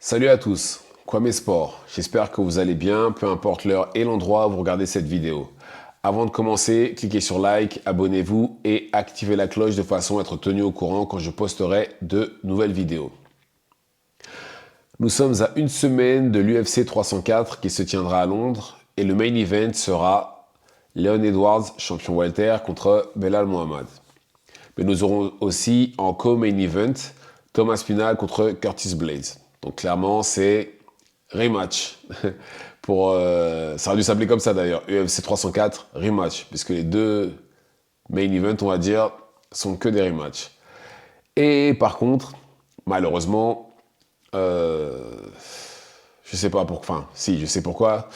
Salut à tous, Kwame Sport. J'espère que vous allez bien, peu importe l'heure et l'endroit où vous regardez cette vidéo. Avant de commencer, cliquez sur like, abonnez-vous et activez la cloche de façon à être tenu au courant quand je posterai de nouvelles vidéos. Nous sommes à une semaine de l'UFC 304 qui se tiendra à Londres et le main event sera Leon Edwards, champion welter, contre Belal Muhammad. Mais nous aurons aussi en co-main event Thomas Spinal contre Curtis Blades. Donc clairement, c'est rematch. Ça aurait dû s'appeler comme ça d'ailleurs, UFC 304 rematch, puisque les deux main events, on va dire, sont que des rematchs. Et par contre, malheureusement, je sais pas pourquoi, enfin si, je sais pourquoi,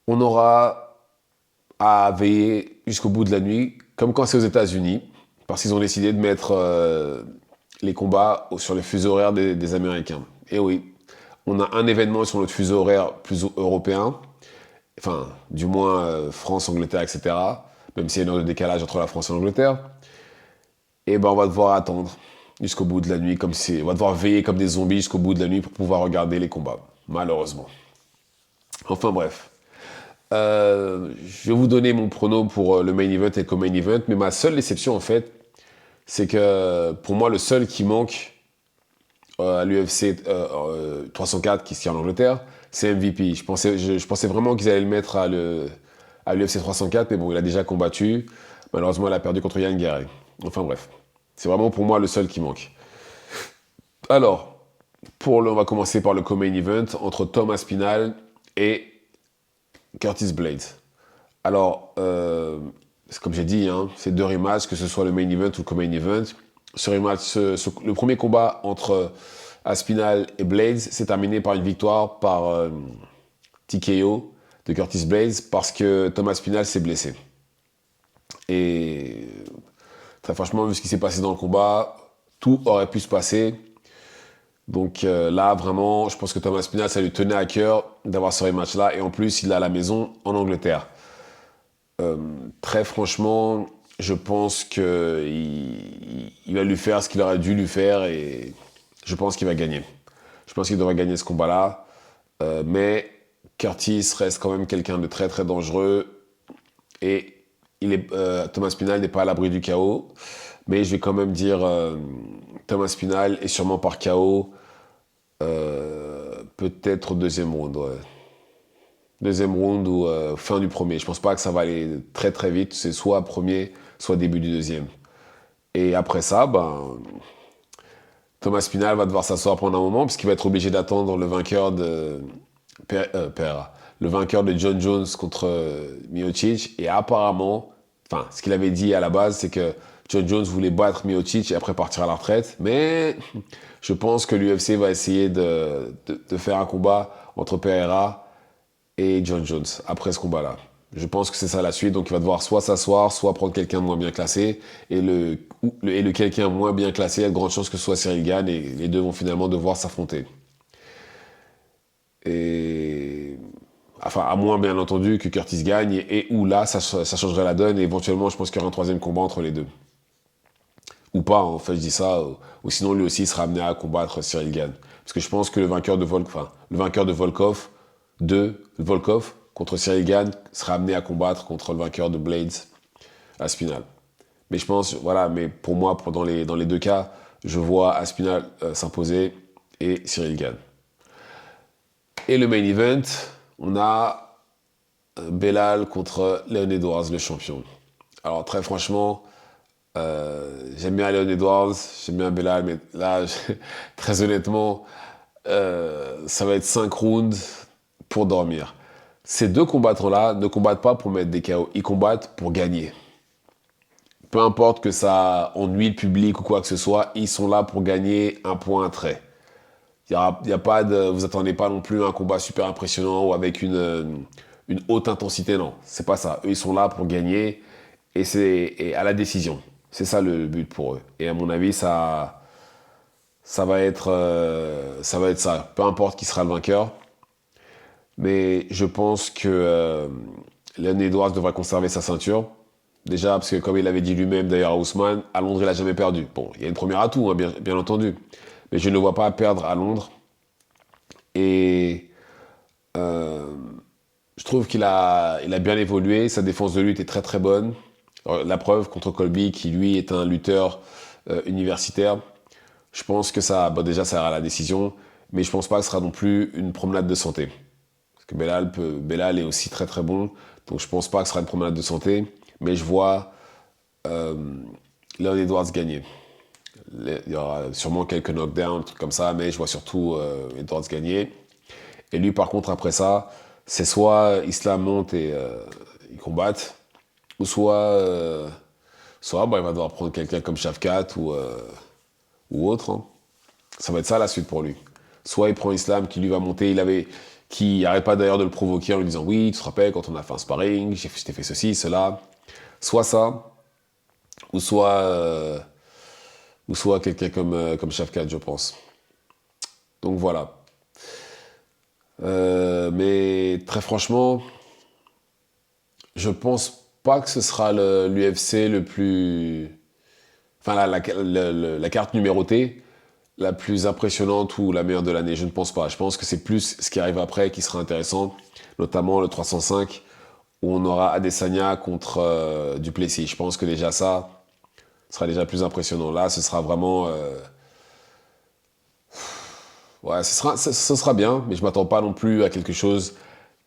on aura à veiller jusqu'au bout de la nuit, comme quand c'est aux États-Unis, parce qu'ils ont décidé de mettre les combats sur les fuseaux horaires des Américains. Et oui, on a un événement sur notre fuseau horaire plus européen, enfin, du moins France, Angleterre, etc. Même s'il y a une heure de décalage entre la France et l'Angleterre. Et ben, on va devoir attendre jusqu'au bout de la nuit, on va devoir veiller comme des zombies jusqu'au bout de la nuit pour pouvoir regarder les combats, malheureusement. Enfin bref. Je vais vous donner mon prono pour le main event et le co-main event, mais ma seule déception en fait, c'est que pour moi le seul qui manque à l'UFC 304 qui est en Angleterre, c'est MVP. Je pensais vraiment qu'ils allaient le mettre à l'UFC 304, mais bon, il a déjà combattu. Malheureusement, il a perdu contre Yann Guerrero. Enfin bref, c'est vraiment pour moi le seul qui manque. Alors, on va commencer par le co-main event entre Thomas Spinal et Curtis Blades. Alors, comme j'ai dit, hein, c'est deux rematchs, que ce soit le main event ou le co-main event. Le premier combat entre Aspinall et Blades s'est terminé par une victoire par TKO de Curtis Blades parce que Thomas Aspinall s'est blessé. Et très franchement, vu ce qui s'est passé dans le combat, tout aurait pu se passer. Donc là, vraiment, je pense que Thomas Aspinall, ça lui tenait à cœur d'avoir ce rematch-là. Et en plus, il est à la maison en Angleterre. Très franchement, je pense qu'il va lui faire ce qu'il aurait dû lui faire et je pense qu'il va gagner. Je pense qu'il devrait gagner ce combat-là. Mais Curtis reste quand même quelqu'un de très très dangereux et Thomas Spinal n'est pas à l'abri du chaos. Mais je vais quand même dire Thomas Spinal et sûrement par chaos, peut-être au deuxième round. Ouais. Deuxième round ou fin du premier. Je pense pas que ça va aller très très vite. C'est soit premier, soit début du deuxième. Et après ça, Thomas Spinal va devoir s'asseoir pendant un moment puisqu'il va être obligé d'attendre le vainqueur de le vainqueur de John Jones contre Miocic. Et apparemment, enfin, ce qu'il avait dit à la base, c'est que John Jones voulait battre Miocic et après partir à la retraite. Mais je pense que l'UFC va essayer de faire un combat entre Pereira et John Jones après ce combat-là. Je pense que c'est ça la suite, donc il va devoir soit s'asseoir, soit prendre quelqu'un de moins bien classé, et le quelqu'un moins bien classé, il y a de grandes chances que ce soit Cyril Gane, et les deux vont finalement devoir s'affronter. Et... Enfin, à moins bien entendu que Curtis gagne, et où là, ça changerait la donne, et éventuellement, je pense qu'il y aura un troisième combat entre les deux. Ou pas, en fait, je dis ça, ou sinon lui aussi sera amené à combattre Cyril Gane. Parce que je pense que le vainqueur de Volkov, contre Cyril Gane sera amené à combattre contre le vainqueur de Blades Aspinall. Mais je pense, voilà, mais pour moi, dans les deux cas, je vois Aspinall s'imposer et Cyril Gane. Et le main event, on a Belal contre Leon Edwards, le champion. Alors très franchement, j'aime bien Leon Edwards, j'aime bien Belal, mais là, très honnêtement, ça va être 5 rounds pour dormir. Ces deux combattants-là ne combattent pas pour mettre des KO, ils combattent pour gagner. Peu importe que ça ennuie le public ou quoi que ce soit, ils sont là pour gagner un point, un trait. Y a pas vous attendez pas non plus à un combat super impressionnant ou avec une haute intensité, non. C'est pas ça. Eux, ils sont là pour gagner et à la décision. C'est ça le but pour eux. Et à mon avis, ça va être ça. Peu importe qui sera le vainqueur. Mais je pense que Leon Edwards devrait conserver sa ceinture. Déjà, parce que comme il avait dit lui-même d'ailleurs à Ousmane, à Londres, il n'a jamais perdu. Bon, il y a une première atout, hein, bien entendu. Mais je ne le vois pas perdre à Londres. Et je trouve qu'il il a bien évolué. Sa défense de lutte est très très bonne. Alors, la preuve contre Colby, qui lui est un lutteur universitaire. Je pense que ça, bon, déjà, ça ira à la décision, mais je pense pas que ce sera non plus une promenade de santé. Parce que Belal est aussi très très bon, donc je pense pas que ce sera une promenade de santé, mais je vois euh, Leon Edwards gagner. Il y aura sûrement quelques knockdowns, trucs comme ça, mais je vois surtout Edwards gagner. Et lui, par contre, après ça, c'est soit Islam monte et ils combattent, ou soit bon, il va devoir prendre quelqu'un comme Shavkat ou autre. Hein. Ça va être ça la suite pour lui. Soit il prend Islam qui lui va monter, qui arrête pas d'ailleurs de le provoquer en lui disant oui, tu te rappelles quand on a fait un sparring, je t'ai fait ceci, cela. Soit ça, ou soit, euh, ou soit quelqu'un comme Shavkat, je pense. Donc voilà. Mais très franchement, je pense pas que ce sera l'UFC le plus. Enfin, la carte numérotée la plus impressionnante ou la meilleure de l'année. Je ne pense pas. Je pense que c'est plus ce qui arrive après qui sera intéressant, notamment le 305, où on aura Adesanya contre Duplessis. Je pense que déjà ça sera déjà plus impressionnant. Là, ce sera vraiment. Ouais, ce sera bien, mais je m'attends pas non plus à quelque chose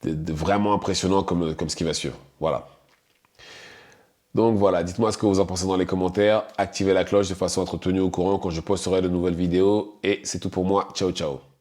de vraiment impressionnant comme ce qui va suivre. Voilà. Donc voilà, dites-moi ce que vous en pensez dans les commentaires, activez la cloche de façon à être tenu au courant quand je posterai de nouvelles vidéos, et c'est tout pour moi, ciao ciao.